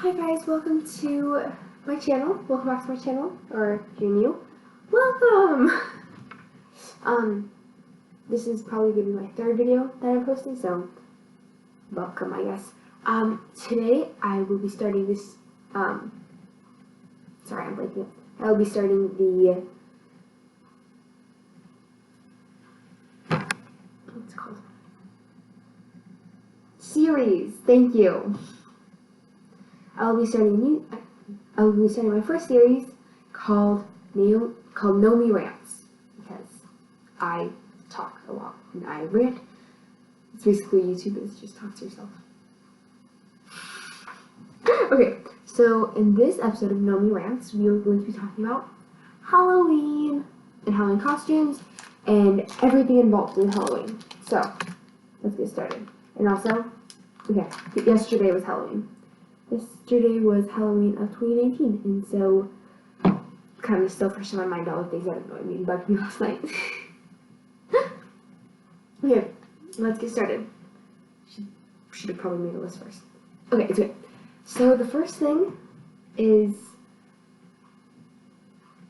Hi guys, welcome to my channel. Welcome back to my channel, or if you're new, welcome! This is probably going to be my third video that I'm posting, so welcome, I guess. Today I will be starting this, sorry, I'm blanking. I will be starting the, what's it called? Series, thank you. I will be starting my first series called Nomi Rants, because I talk a lot and I rant. It's basically YouTube, it's just talk to yourself. Okay, so in this episode of Nomi Rants, we are going to be talking about Halloween and Halloween costumes and everything involved in Halloween. So, let's get started. And also, okay, yesterday was Halloween. Yesterday was Halloween of 2019, and so kind of still fresh in my mind all the things that annoyed me and bugged me last night. Okay, let's get started. Should have probably made a list first. Okay, it's good. So the first thing is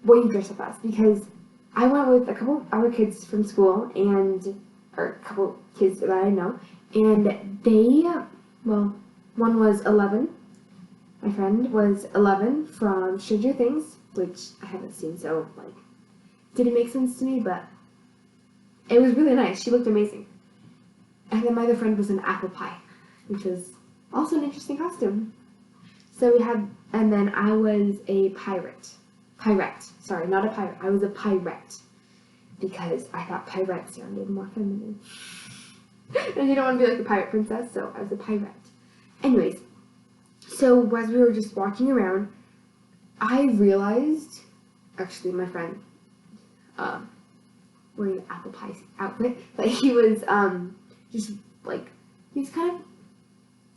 what you dress up as, because I went with a couple other kids from school or a couple kids that I know, and they, well, one was 11. My friend was 11 from Stranger Things, which I haven't seen, so, like, didn't make sense to me, but it was really nice. She looked amazing. And then my other friend was an apple pie, which was also an interesting costume. So we had, and then I was a pirate. Sorry, not a pirate. I was a pirate, because I thought pirate sounded more feminine. And you don't want to be like a pirate princess, so I was a pirate. Anyways. So as we were just walking around, I realized, actually my friend, wearing an apple pie outfit, but he was, just, like, he's kind of,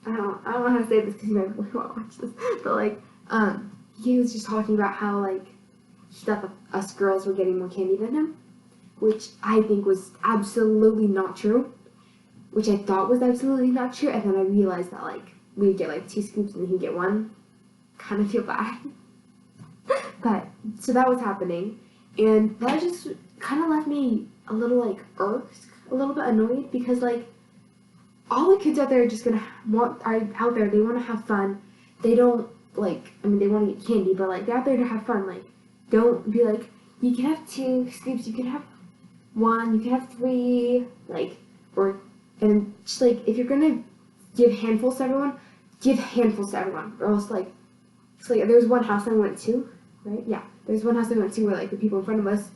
I don't know how to say this because you might really want to watch this, but, like, he was just talking about how, like, he thought that us girls were getting more candy than him, which I think was absolutely not true, which I thought was absolutely not true, and then I realized that, like, we'd get like 2 scoops and he'd get 1. Kind of feel bad. But, so that was happening. And that just kind of left me a little like irked, a little bit annoyed, because like, all the kids out there are just gonna are out there, they want to have fun. They don't like, I mean, they want to get candy, but like, they're out there to have fun. Like, don't be like, you can have 2 scoops, you can have 1, you can have 3, like, and just like, if you're gonna give handfuls to everyone, or else, like, so, like, there was one house I went to, right? Yeah, there's one house I went to where, like, the people in front of us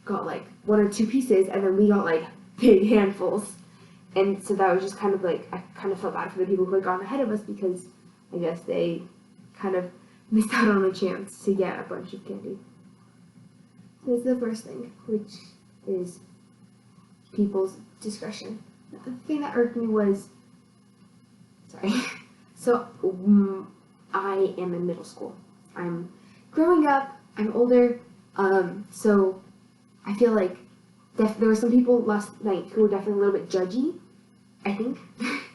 got, like, 1 or 2 pieces, and then we got, like, big handfuls, and so that was just kind of, like, I kind of felt bad for the people who had gone ahead of us, because I guess they kind of missed out on a chance to get a bunch of candy. So that's the first thing, which is people's discretion. The thing that irked me was, sorry. So, I am in middle school. I'm growing up, I'm older, so I feel like there were some people last night who were definitely a little bit judgy, I think.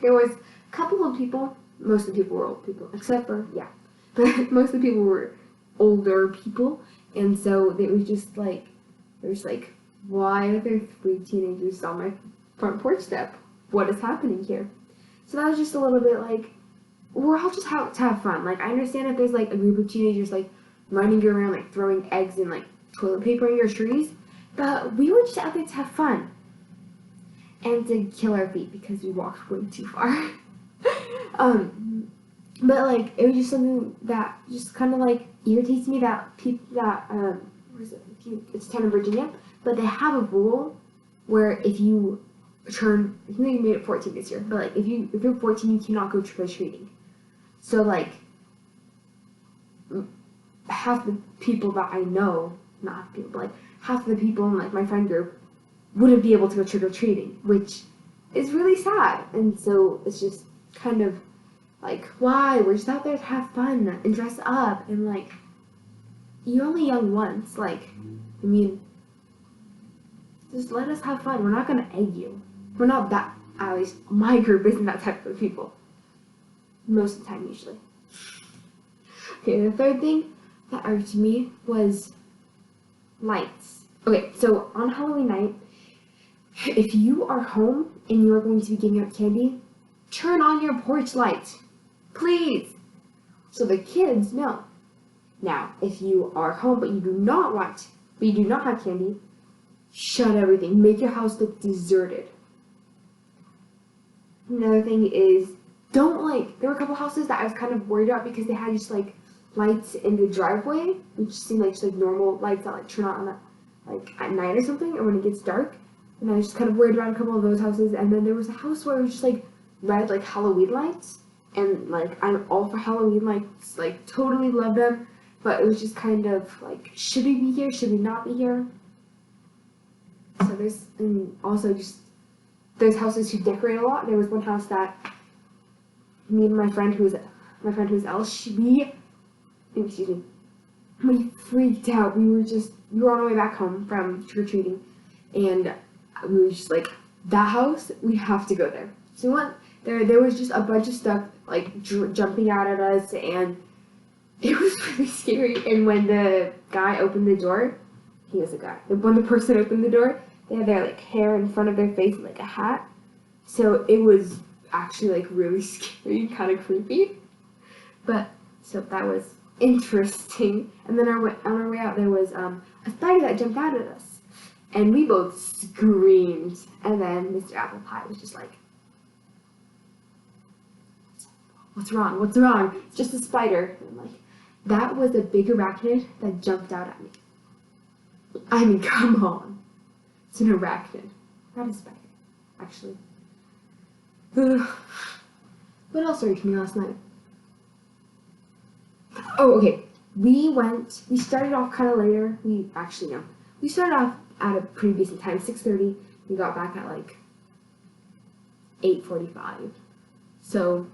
There was a couple of people, most of the people were old people, except for, yeah, but most of the people were older people, and so it was just like, why are there 3 teenagers on my front porch step? What is happening here? So that was just a little bit like, we're all just out to have fun. Like, I understand if there's like a group of teenagers like running around like throwing eggs and like toilet paper in your trees, but we were just out there to have fun and to kill our feet because we walked way too far. But like, it was just something that just kind of like irritates me that where is it? It's town in Virginia, but they have a rule where if you turn, I think they made it 14 this year, but like, if you're 14, you cannot go trick-or-treating. So like, half the people that I know, not half the people, but like, half the people in like my friend group wouldn't be able to go trick-or-treating, which is really sad. And so it's just kind of like, why? We're just out there to have fun and dress up, and like, you're only young once, like, I mean, just let us have fun. We're not gonna egg you. We're not that, at least my group isn't that type of people. Most of the time, usually. Okay, the third thing that irked me was lights. Okay, so on Halloween night, if you are home and you are going to be giving out candy, turn on your porch light, please, so the kids know. Now, if you are home but you do not have candy, shut everything. Make your house look deserted. Another thing is, there were a couple houses that I was kind of worried about because they had just like lights in the driveway, which seemed like just like normal lights that like turn on at night or something, or when it gets dark. And I was just kind of worried about a couple of those houses. And then there was a house where it was just like red like Halloween lights, and like I'm all for Halloween lights, like totally love them, but it was just kind of like, should we be here? Should we not be here? So and also just there's houses who decorate a lot. There was one house that me and my friend who's Elle, we freaked out. We were on our way back home from trick-or-treating, and we were just like, that house, we have to go there. So we went there. There was just a bunch of stuff like jumping out at us, and it was really scary. And when the guy opened the door, he was a guy. When the person opened the door, they had their like hair in front of their face like a hat. So it was actually like really scary and kind of creepy. But so that was interesting. And then on our way out, there was a spider that jumped out at us, and we both screamed. And then Mr. Apple Pie was just like, "What's wrong? What's wrong? It's just a spider." And I'm like, that was a big arachnid that jumped out at me. I mean, come on. It's an arachnid, not a spider, actually. What else irked me last night? Oh, okay. We started off kind of later. We started off at a pretty decent time, 6:30. We got back at like 8:45. So,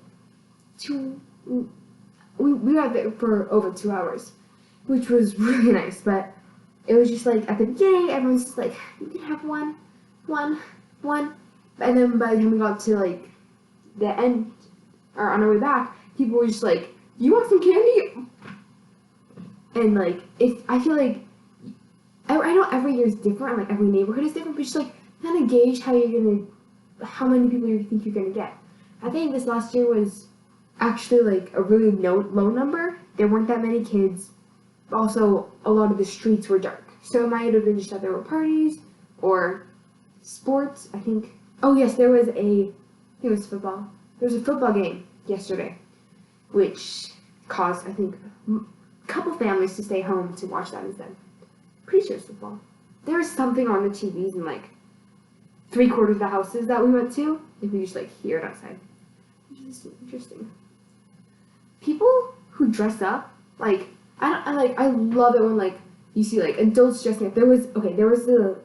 we were out there for over 2 hours, which was really nice, but it was just like, at the beginning, everyone's just like, you can have one. And then by the time we got to like the end, or on our way back, people were just like, you want some candy? And like, I feel like, I know every year is different, and like every neighborhood is different, but just like, kind of gauge how many people you think you're gonna get. I think this last year was actually like a really low number. There weren't that many kids. Also, a lot of the streets were dark, so it might have been just that there were parties or sports. I think. Oh yes, it was football. There was a football game yesterday, which caused, I think, a couple families to stay home to watch that instead. Pretty sure it's football. There was something on the TVs in like 3/4 of the houses that we went to. If we just like hear it outside, which is interesting. People who dress up like. I love it when like you see like adults dressing up. There was the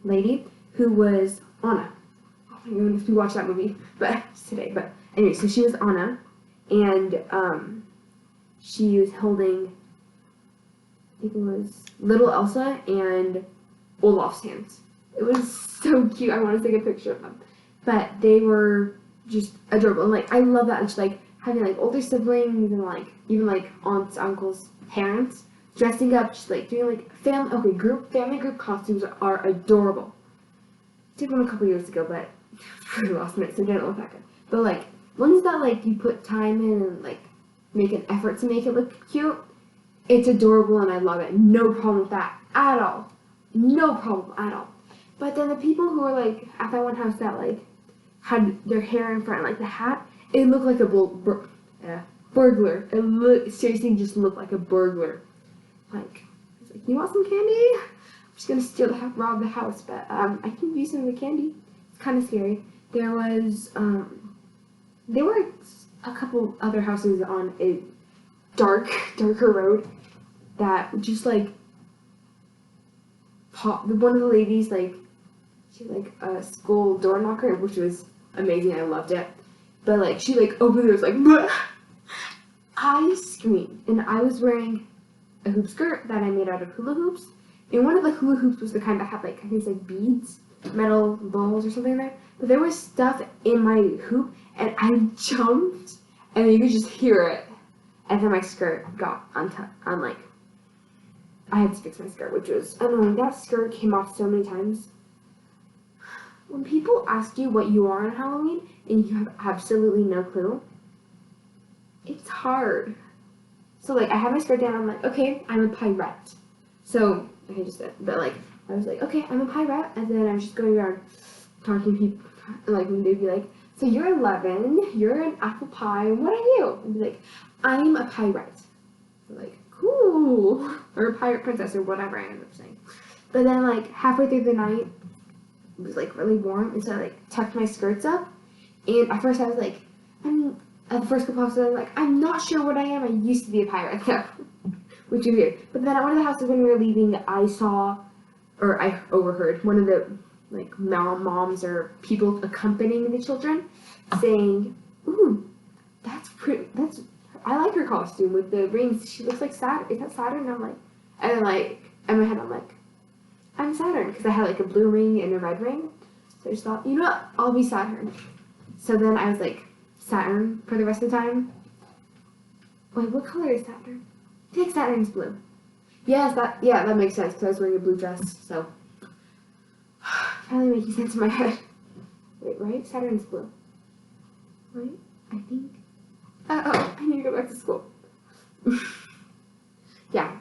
lady who was Anna. Oh my goodness, we watched that movie, but today. But anyway, so she was Anna, and she was holding, I think it was little Elsa and Olaf's hands. It was so cute. I want to take a picture of them, but they were just adorable. And like I love that. It's like having like older siblings and like even like aunts, uncles, parents dressing up, just like doing like family group costumes are adorable. Did one a couple years ago, but pretty last minute, so it didn't look that good. But like ones that like you put time in and like make an effort to make it look cute, it's adorable and I love it. No problem with that at all. No problem at all. But then the people who were like at that one house that like had their hair in front, like the hat, it looked like a burglar. It seriously just looked like a burglar. Like, I was like, you want some candy? I'm just gonna rob the house, but I can give you some of the candy. It's kind of scary. There were a couple other houses on a darker road that just like one of the ladies like she had like a school door knocker, which was amazing. I loved it. But like she like opened it, was like bleh! I screamed, and I was wearing a hoop skirt that I made out of hula hoops, and one of the hula hoops was the kind that had like I think it's like beads, metal balls or something in there. But there was stuff in my hoop, and I jumped, and you could just hear it. and then my skirt got like, I had to fix my skirt, which was annoying. That skirt came off so many times. When people ask you what you are on Halloween and you have absolutely no clue, it's hard. So, like, I had my skirt down, I'm like, okay, I'm a pirate. So, I just said, but, like, I was like, okay, I'm a pirate, and then I'm just going around talking to people, and, like, they'd be like, so you're 11, you're an apple pie, what are you? I'd be like, I'm a pirate. So, like, cool, or a pirate princess, or whatever I ended up saying. But then, like, halfway through the night, it was, like, really warm, and so I, like, tucked my skirts up, and at first I was like, at the first couple houses, I'm like, I'm not sure what I am. I used to be a pirate, though, which is weird. But then at one of the houses when we were leaving, I overheard one of the, like, moms or people accompanying the children saying, ooh, I like her costume with the rings. She looks like Saturn. Is that Saturn? And I'm like, and then, like, in my head, I'm like, I'm Saturn, because I had, like, a blue ring and a red ring. So I just thought, you know what, I'll be Saturn. So then I was like, Saturn for the rest of the time. Wait, what color is Saturn? I think Saturn's blue. Yes, that makes sense, because I was wearing a blue dress, so. Finally making sense in my head. Wait, right? Saturn's blue. Right? I think. I need to go back to school. Yeah.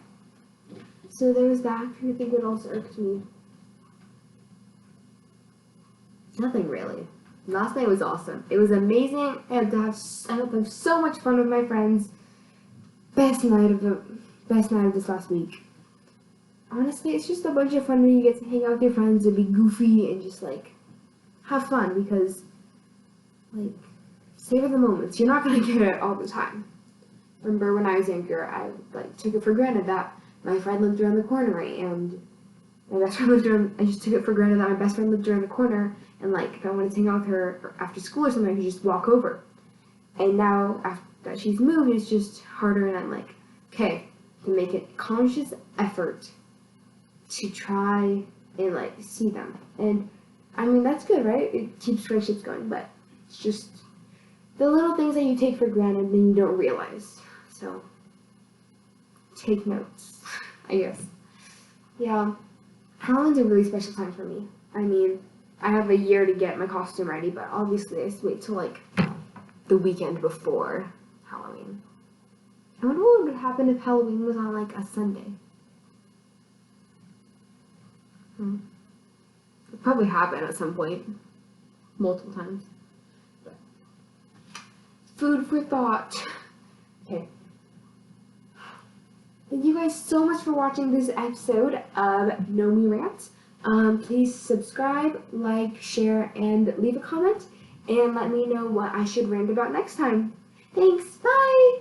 So there was that. I'm trying to think what else irked me. Nothing really. Last night was awesome. It was amazing. I got to have so much fun with my friends. Best night of this last week. Honestly, it's just a bunch of fun when you get to hang out with your friends and be goofy and just, like, have fun, because, like, savor the moments. You're not gonna get it all the time. Remember when I was younger, I, like, took it for granted that my friend lived around the corner, and my best friend lived around. I just took it for granted that my best friend lived around the corner, and, like, if I wanted to hang out with her after school or something, I could just walk over. And now, after that she's moved, it's just harder, and I'm like, okay, to make a conscious effort to try and, like, see them. And, I mean, that's good, right? It keeps friendships going, but it's just the little things that you take for granted and you don't realize. So, take notes, I guess. Yeah, Halloween's a really special time for me. I mean, I have a year to get my costume ready, but obviously I just wait till, like, the weekend before Halloween. I wonder what would happen if Halloween was on, like, a Sunday. It'd probably happen at some point. Multiple times. But food for thought. Okay. Thank you guys so much for watching this episode of Nomi Rant. Please subscribe, like, share, and leave a comment. And let me know what I should rant about next time. Thanks. Bye!